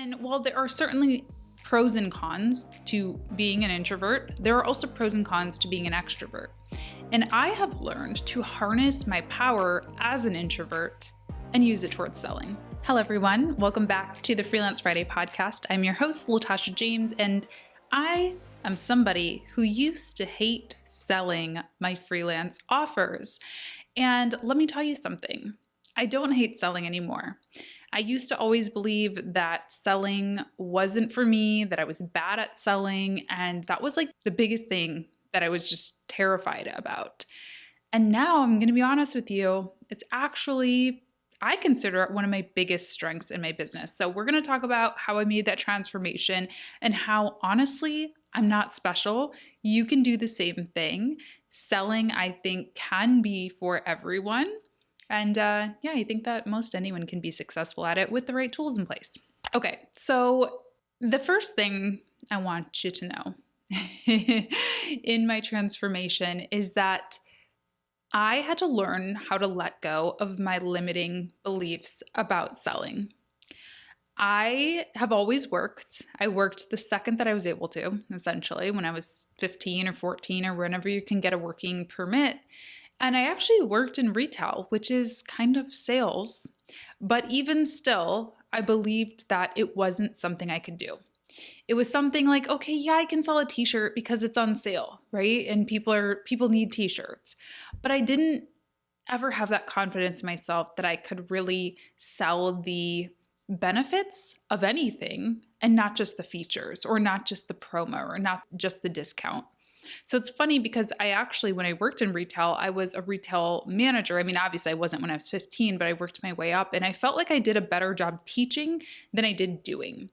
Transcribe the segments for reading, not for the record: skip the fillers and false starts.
And while there are certainly pros and cons to being an introvert, there are also pros and cons to being an extrovert. And I have learned to harness my power as an introvert and use it towards selling. Hello, everyone. Welcome back to the Freelance Friday podcast. I'm your host, Latasha James, and I am somebody who used to hate selling my freelance offers. And let me tell you something. I don't hate selling anymore. I used to always believe that selling wasn't for me, that I was bad at selling, and that was like the biggest thing that I was just terrified about. And now I'm going to be honest with you, it's actually, I consider it one of my biggest strengths in my business. So we're going to talk about how I made that transformation and how honestly, I'm not special. You can do the same thing. Selling, I think, can be for everyone. And I think that most anyone can be successful at it with the right tools in place. Okay, so the first thing I want you to know in my transformation is that I had to learn how to let go of my limiting beliefs about selling. I have always worked. I worked the second that I was able to, essentially, when I was 15 or 14 or whenever you can get a working permit. And I actually worked in retail, which is kind of sales. But even still, I believed that it wasn't something I could do. It was something like, okay, yeah, I can sell a t-shirt because it's on sale, right? And people need t-shirts. But I didn't ever have that confidence in myself that I could really sell the benefits of anything and not just the features or not just the promo or not just the discount. So it's funny because I actually, when I worked in retail, I was a retail manager. I mean, obviously I wasn't when I was 15, but I worked my way up and I felt like I did a better job teaching than I did doing.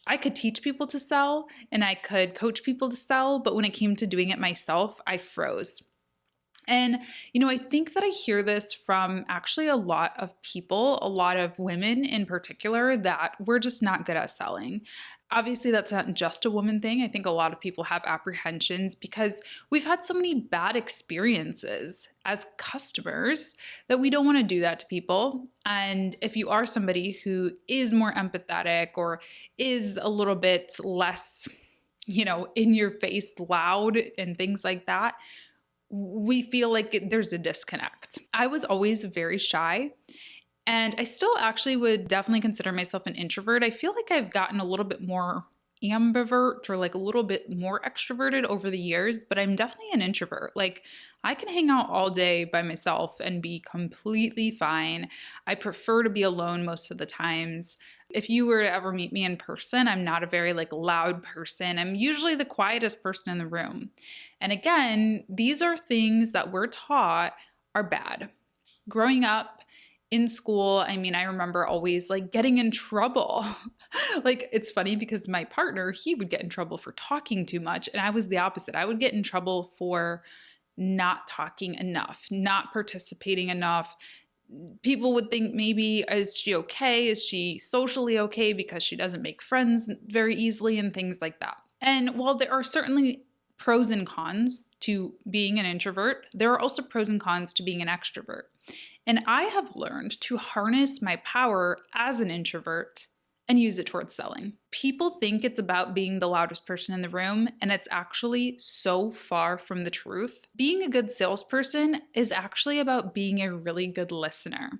I could teach people to sell and I could coach people to sell, but when it came to doing it myself, I froze. And, I think that I hear this from actually a lot of people, a lot of women in particular, that we're just not good at selling. Obviously, that's not just a woman thing. I think a lot of people have apprehensions because we've had so many bad experiences as customers that we don't want to do that to people. And if you are somebody who is more empathetic or is a little bit less, in your face, loud and things like that, we feel like there's a disconnect. I was always very shy. And I still actually would definitely consider myself an introvert. I feel like I've gotten a little bit more ambivert or like a little bit more extroverted over the years, but I'm definitely an introvert. Like I can hang out all day by myself and be completely fine. I prefer to be alone most of the times. If you were to ever meet me in person, I'm not a very loud person. I'm usually the quietest person in the room. And again, these are things that we're taught are bad. Growing up, in school, I remember always getting in trouble. It's funny because my partner, he would get in trouble for talking too much. And I was the opposite. I would get in trouble for not talking enough, not participating enough. People would think maybe, is she okay? Is she socially okay because she doesn't make friends very easily and things like that. And while there are certainly pros and cons to being an introvert, there are also pros and cons to being an extrovert. And I have learned to harness my power as an introvert and use it towards selling. People think it's about being the loudest person in the room, and it's actually so far from the truth. Being a good salesperson is actually about being a really good listener.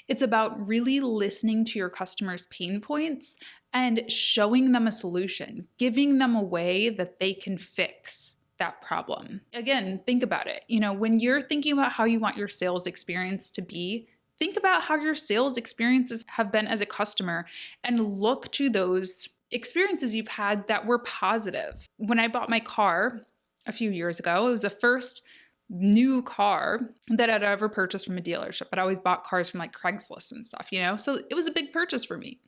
It's about really listening to your customers' pain points and showing them a solution, giving them a way that they can fix that problem. Again, think about it. When you're thinking about how you want your sales experience to be, think about how your sales experiences have been as a customer and look to those experiences you've had that were positive. When I bought my car a few years ago, it was the first new car that I'd ever purchased from a dealership. I'd always bought cars from Craigslist and stuff, so it was a big purchase for me.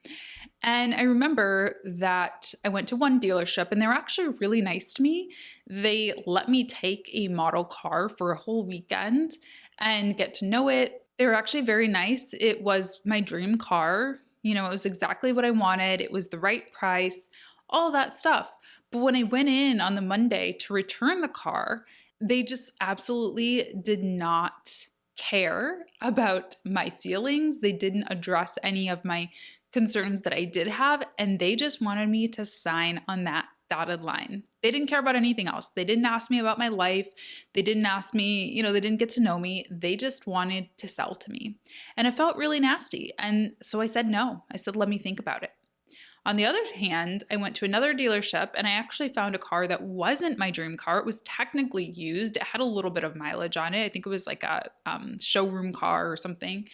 And I remember that I went to one dealership and they were actually really nice to me. They let me take a model car for a whole weekend and get to know it. They were actually very nice. It was my dream car. It was exactly what I wanted. It was the right price, all that stuff. But when I went in on the Monday to return the car, they just absolutely did not care about my feelings. They didn't address any of my concerns that I did have, and they just wanted me to sign on that dotted line. They didn't care about anything else. They didn't ask me about my life. They didn't ask me, they didn't get to know me. They just wanted to sell to me. And it felt really nasty. And so I said no. I said, let me think about it. On the other hand, I went to another dealership and I actually found a car that wasn't my dream car. It was technically used. It had a little bit of mileage on it. I think it was like a showroom car or something.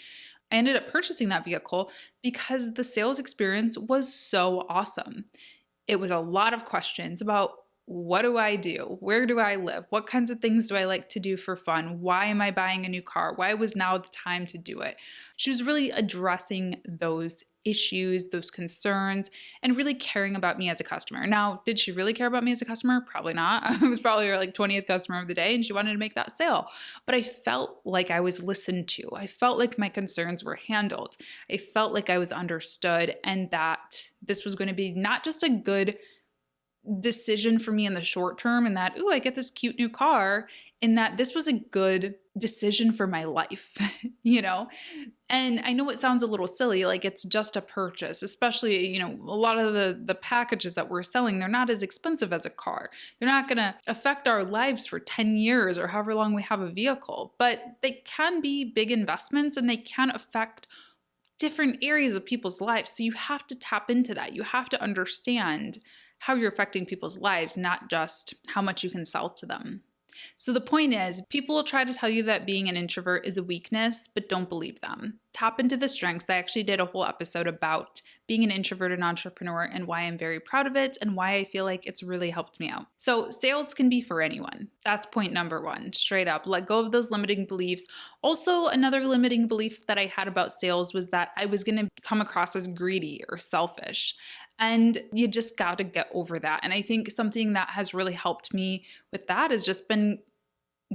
I ended up purchasing that vehicle because the sales experience was so awesome. It was a lot of questions about what do I do? Where do I live? What kinds of things do I like to do for fun? Why am I buying a new car? Why was now the time to do it? She was really addressing those issues, those concerns, and really caring about me as a customer. Now, did she really care about me as a customer? Probably not. I was probably her 20th customer of the day and she wanted to make that sale. But I felt like I was listened to. I felt like my concerns were handled. I felt like I was understood and that this was going to be not just a good decision for me in the short term and that, ooh, I get this cute new car, in that this was a good decision for my life, And I know it sounds a little silly, like it's just a purchase, especially, a lot of the packages that we're selling, they're not as expensive as a car. They're not going to affect our lives for 10 years or however long we have a vehicle, but they can be big investments and they can affect different areas of people's lives. So you have to tap into that. You have to understand how you're affecting people's lives, not just how much you can sell to them. So the point is, people will try to tell you that being an introvert is a weakness, but don't believe them. Tap into the strengths. I actually did a whole episode about being an introverted entrepreneur and why I'm very proud of it and why I feel like it's really helped me out. So sales can be for anyone. That's point number one, straight up. Let go of those limiting beliefs. Also, another limiting belief that I had about sales was that I was going to come across as greedy or selfish. And you just got to get over that. And I think something that has really helped me with that has just been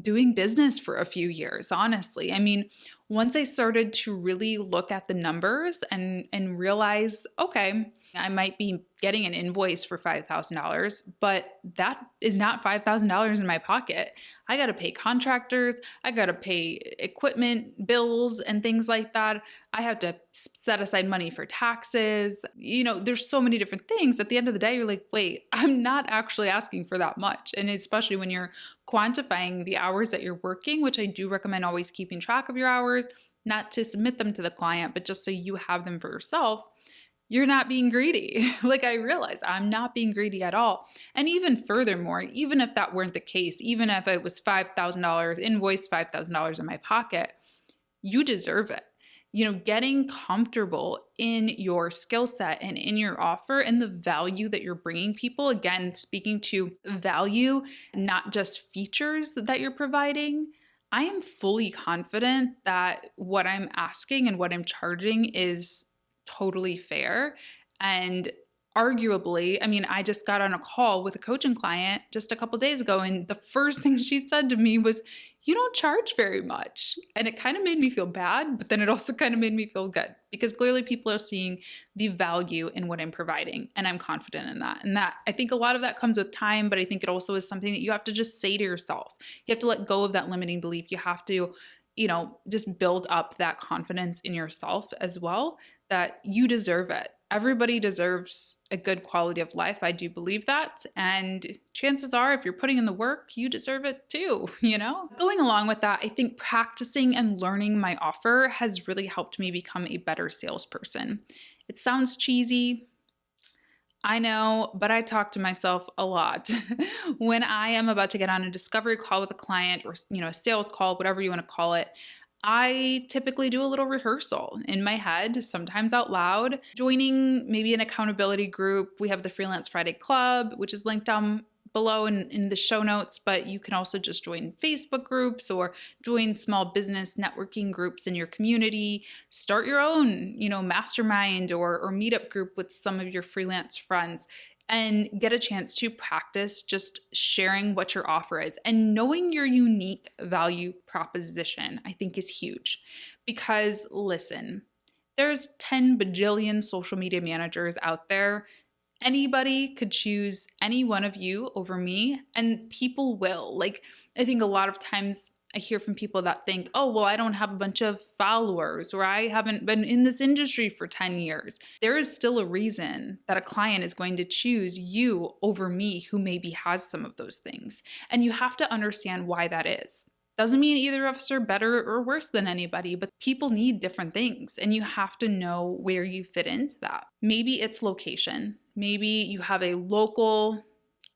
doing business for a few years, honestly. I mean, once I started to really look at the numbers and realize, okay, I might be getting an invoice for $5,000, but that is not $5,000 in my pocket. I got to pay contractors. I got to pay equipment bills and things like that. I have to set aside money for taxes. There's so many different things. At the end of the day, you're like, wait, I'm not actually asking for that much. And especially when you're quantifying the hours that you're working, which I do recommend always keeping track of your hours, not to submit them to the client, but just so you have them for yourself. You're not being greedy. Like I realize I'm not being greedy at all. And even furthermore, even if that weren't the case, even if it was $5,000 invoice, $5,000 in my pocket, you deserve it. Getting comfortable in your skill set and in your offer and the value that you're bringing people. Again, speaking to value, not just features that you're providing. I am fully confident that what I'm asking and what I'm charging is totally fair. And arguably, I just got on a call with a coaching client just a couple days ago, and the first thing she said to me was, you don't charge very much. And it kind of made me feel bad, but then it also kind of made me feel good because clearly people are seeing the value in what I'm providing, and I'm confident in that. And that, I think a lot of that comes with time, but I think it also is something that you have to just say to yourself. You have to let go of that limiting belief. You have to just build up that confidence in yourself as well, that you deserve it. Everybody deserves a good quality of life. I do believe that. And chances are, if you're putting in the work, you deserve it too, Going along with that, I think practicing and learning my offer has really helped me become a better salesperson. It sounds cheesy, I know, but I talk to myself a lot. When I am about to get on a discovery call with a client or, a sales call, whatever you want to call it, I typically do a little rehearsal in my head, sometimes out loud, joining maybe an accountability group. We have the Freelance Friday Club, which is linked down below in the show notes, but you can also just join Facebook groups or join small business networking groups in your community. Start your own, mastermind or meetup group with some of your freelance friends and get a chance to practice just sharing what your offer is and knowing your unique value proposition, I think is huge. Because listen, there's 10 bajillion social media managers out there. Anybody could choose any one of you over me, and people will. I think a lot of times I hear from people that think, oh, well, I don't have a bunch of followers, or I haven't been in this industry for 10 years. There is still a reason that a client is going to choose you over me, who maybe has some of those things. And you have to understand why that is. Doesn't mean either of us are better or worse than anybody, but people need different things, and you have to know where you fit into that. Maybe it's location. Maybe you have a local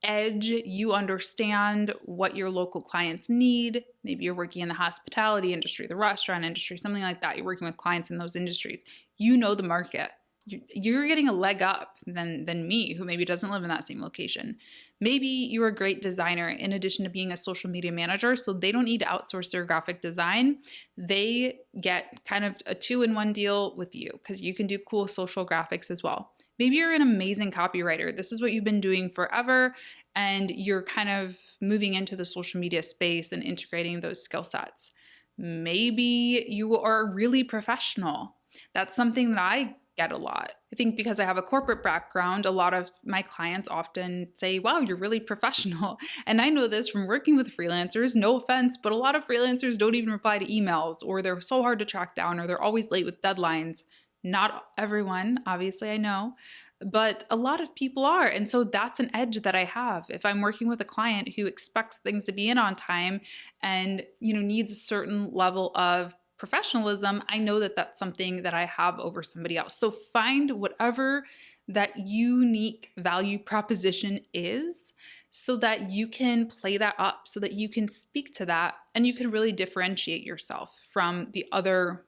edge, you understand what your local clients need. Maybe you're working in the hospitality industry, the restaurant industry, something like that. You're working with clients in those industries. You know the market. You're getting a leg up than me, who maybe doesn't live in that same location. Maybe you're a great designer in addition to being a social media manager, so they don't need to outsource their graphic design. They get kind of a 2-in-1 deal with you because you can do cool social graphics as well. Maybe you're an amazing copywriter. This is what you've been doing forever, and you're kind of moving into the social media space and integrating those skill sets. Maybe you are really professional. That's something that I get a lot. I think because I have a corporate background, a lot of my clients often say, wow, you're really professional. And I know this from working with freelancers, no offense, but a lot of freelancers don't even reply to emails, or they're so hard to track down, or they're always late with deadlines. Not everyone, obviously, I know, but a lot of people are. And so that's an edge that I have. If I'm working with a client who expects things to be in on time and, needs a certain level of professionalism, I know that that's something that I have over somebody else. So find whatever that unique value proposition is, so that you can play that up, so that you can speak to that, and you can really differentiate yourself from the other,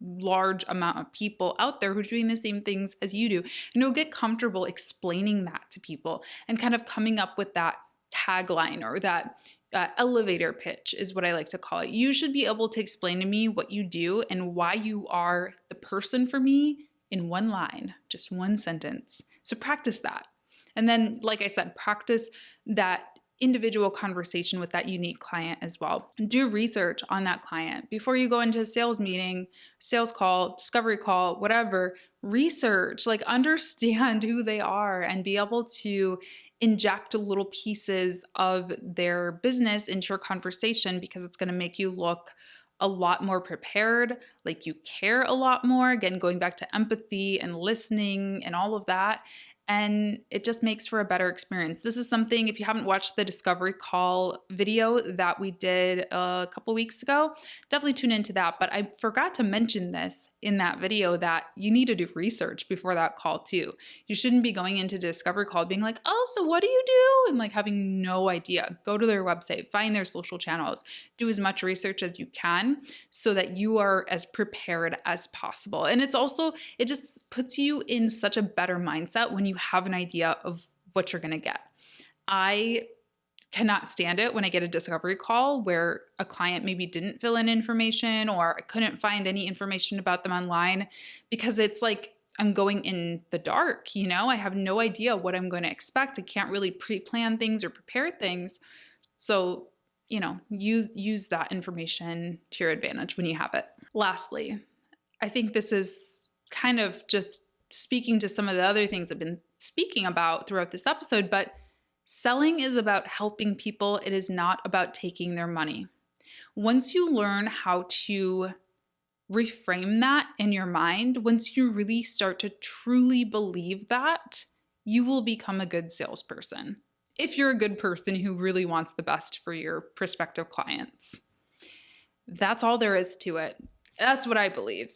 large amount of people out there who are doing the same things as you do. And you'll get comfortable explaining that to people and kind of coming up with that tagline, or that elevator pitch is what I like to call it. You should be able to explain to me what you do and why you are the person for me in one line, just one sentence. So practice that. And then, like I said, practice that individual conversation with that unique client as well. Do research on that client before you go into a sales meeting, sales call, discovery call, whatever. Research, understand who they are, and be able to inject little pieces of their business into your conversation, because it's going to make you look a lot more prepared, like you care a lot more. Again, going back to empathy and listening and all of that. And it just makes for a better experience. This is something, if you haven't watched the discovery call video that we did a couple weeks ago, definitely tune into that. But I forgot to mention this in that video, that you need to do research before that call too. You shouldn't be going into discovery call being like, oh, so what do you do? And having no idea. Go to their website, find their social channels, do as much research as you can, so that you are as prepared as possible. And it just puts you in such a better mindset when you have an idea of what you're going to get. I cannot stand it when I get a discovery call where a client maybe didn't fill in information, or I couldn't find any information about them online, because it's like I'm going in the dark, I have no idea what I'm going to expect. I can't really pre-plan things or prepare things. So, use that information to your advantage when you have it. Lastly, I think this is kind of just speaking to some of the other things I've been speaking about throughout this episode, but selling is about helping people. It is not about taking their money. Once you learn how to reframe that in your mind, once you really start to truly believe that, you will become a good salesperson. If you're a good person who really wants the best for your prospective clients. That's all there is to it. That's what I believe.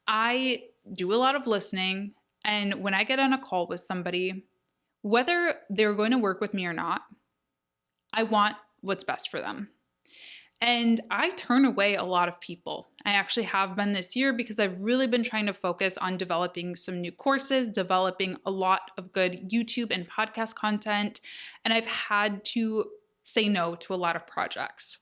I do a lot of listening, and when I get on a call with somebody, whether they're going to work with me or not, I want what's best for them. And I turn away a lot of people. I actually have been this year, because I've really been trying to focus on developing some new courses, developing a lot of good YouTube and podcast content, and I've had to say no to a lot of projects.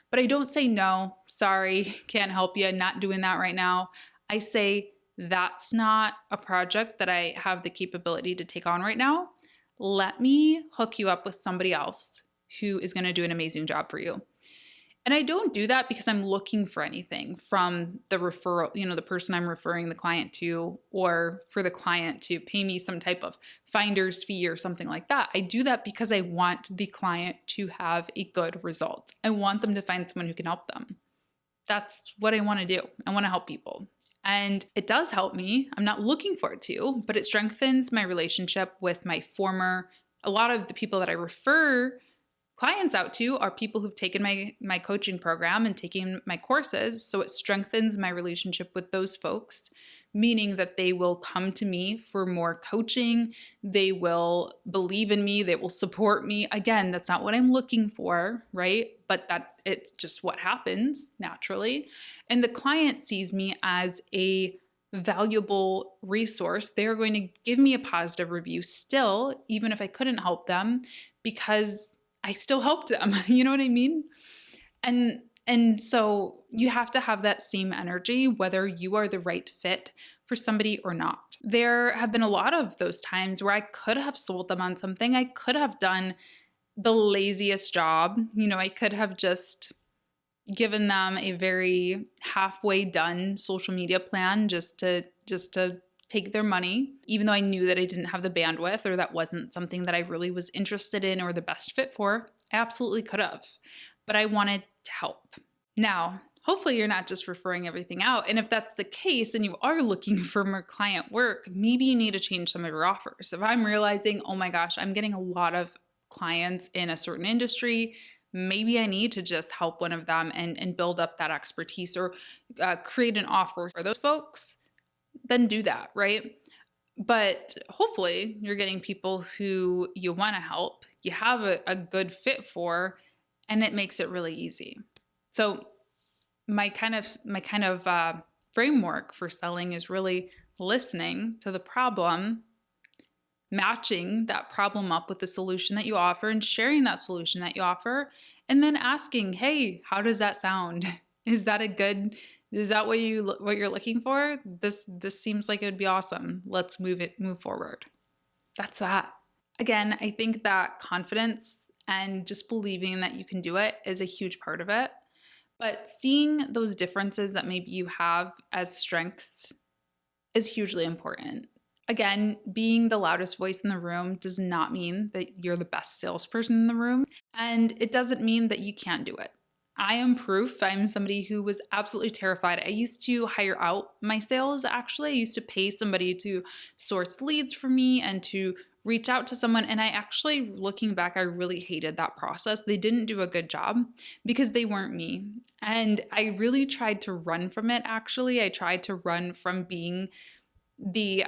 But I don't say no, sorry, can't help you, not doing that right now. I say, that's not a project that I have the capability to take on right now. Let me hook you up with somebody else who is going to do an amazing job for you. And I don't do that because I'm looking for anything from the referral, the person I'm referring the client to, or for the client to pay me some type of finder's fee or something like that. I do that because I want the client to have a good result. I want them to find someone who can help them. That's what I want to do. I want to help people. And it does help me. I'm not looking for it to, but it strengthens my relationship with a lot of the people that I refer clients out to are people who've taken my coaching program and taken my courses. So it strengthens my relationship with those folks, meaning that they will come to me for more coaching. They will believe in me. They will support me. Again, that's not what I'm looking for, right? But that it's just what happens naturally. And the client sees me as a valuable resource. They're going to give me a positive review still, even if I couldn't help them, because I still helped them. You know what I mean? And so you have to have that same energy, whether you are the right fit for somebody or not. There have been a lot of those times where I could have sold them on something. I could have done the laziest job. I could have just given them a very halfway done social media plan just to take their money, even though I knew that I didn't have the bandwidth or that wasn't something that I really was interested in or the best fit for. I absolutely could have, but I wanted to help. Now, hopefully you're not just referring everything out. And if that's the case and you are looking for more client work, maybe you need to change some of your offers. If I'm realizing, oh my gosh, I'm getting a lot of clients in a certain industry, maybe I need to just help one of them and build up that expertise or create an offer for those folks, then do that, right? But hopefully you're getting people who you want to help, you have a good fit for, and it makes it really easy. So my kind of framework for selling is really listening to the problem, matching that problem up with the solution that you offer and sharing that solution that you offer, and then asking, hey, how does that sound? Is that what you're looking for? This seems like it would be awesome. Let's move forward. That's that. Again, I think that confidence and just believing that you can do it is a huge part of it. But seeing those differences that maybe you have as strengths is hugely important. Again, being the loudest voice in the room does not mean that you're the best salesperson in the room, and it doesn't mean that you can't do it. I am proof. I'm somebody who was absolutely terrified. I used to hire out my sales, actually. I used to pay somebody to source leads for me and to reach out to someone. And I actually, looking back, I really hated that process. They didn't do a good job because they weren't me. And I really tried to run from it, actually. I tried to run from being the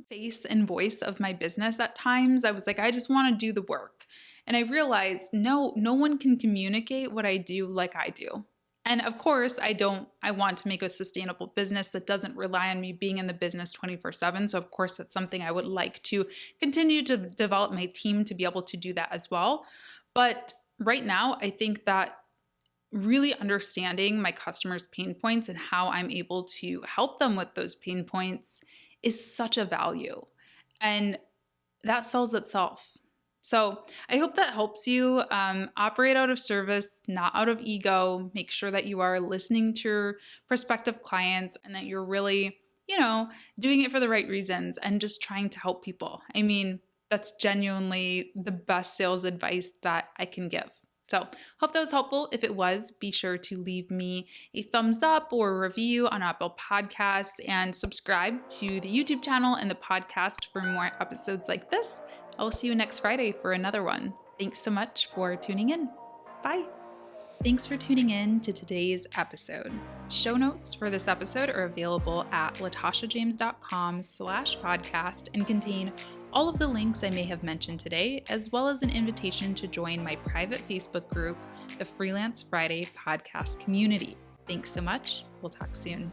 face and voice of my business at times. I was like, I just want to do the work. And I realized, no one can communicate what I do like I do. And of course, I want to make a sustainable business that doesn't rely on me being in the business 24/7. So of course, that's something I would like to continue to develop my team to be able to do that as well. But right now, I think that really understanding my customers' pain points and how I'm able to help them with those pain points is such a value. And that sells itself. So I hope that helps you operate out of service, not out of ego. Make sure that you are listening to your prospective clients and that you're really, doing it for the right reasons and just trying to help people. I mean, that's genuinely the best sales advice that I can give. So hope that was helpful. If it was, be sure to leave me a thumbs up or a review on Apple Podcasts and subscribe to the YouTube channel and the podcast for more episodes like this. I will see you next Friday for another one. Thanks so much for tuning in. Bye. Thanks for tuning in to today's episode. Show notes for this episode are available at latashajames.com/podcast and contain all of the links I may have mentioned today, as well as an invitation to join my private Facebook group, the Freelance Friday podcast community. Thanks so much. We'll talk soon.